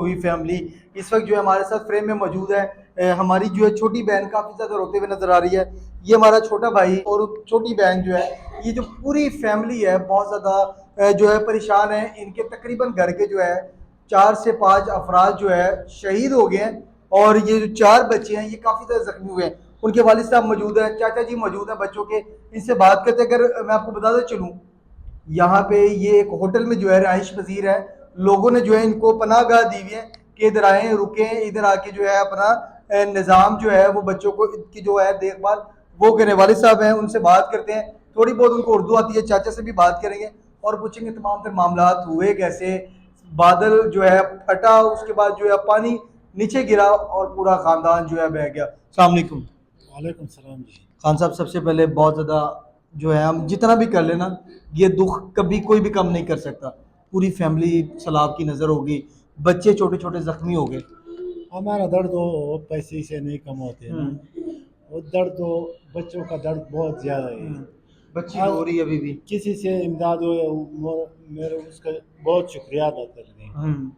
हुई फैमिली इस वक्त जो है हमारे साथ फ्रेम में मौजूद है। हमारी जो है छोटी बहन काफ़ी ज़्यादा रोते हुए नजर आ रही है। ये हमारा छोटा भाई और छोटी बहन जो है, ये जो पूरी फैमिली है बहुत ज़्यादा जो है परेशान है। इनके तकरीबन घर के जो है 4 से 5 अफराद जो है शहीद हो गए हैं, और ये जो 4 बच्चे हैं ये काफ़ी ज़्यादा जख्मी हुए हैं। उनके वालिद साहब मौजूद हैं, चाचा जी मौजूद हैं बच्चों के, इनसे बात करते हैं। अगर मैं आपको बताते चलूँ, यहाँ पे ये एक होटल में जो है रहाइश पजीर है। लोगों ने जो है इनको पनाह दी हुई है कि इधर आए, रुके, इधर आके जो है अपना निज़ाम जो है वो बच्चों को की जो है देखभाल वो करने वाले साहब हैं। उनसे बात करते हैं, थोड़ी बहुत उनको उर्दू आती है। चाचा से भी बात करेंगे और पूछेंगे तमाम फिर मामला हुए कैसे, बादल जो है फटा, उसके बाद जो है पानी नीचे गिरा और पूरा खानदान जो है बह गया। अस्सलाम वालेकुम। वालेकुम सलाम जी। खान साहब, सबसे पहले बहुत ज़्यादा जो है हम जितना भी कर लेना, ये दुख कभी कोई भी कम नहीं कर सकता। पूरी फैमिली सैलाब की नज़र होगी, बच्चे छोटे छोटे जख्मी हो गए। हमारा दर्द वो पैसे से नहीं कम होते ना। हम्म। वो दर्द तो बच्चों का दर्द बहुत ज़्यादा है। बच्ची आज रो रही है अभी भी। किसी से इमदाद हो या मेरे उसका बहुत शुक्रिया अदा कर रहे हैं। हम्म।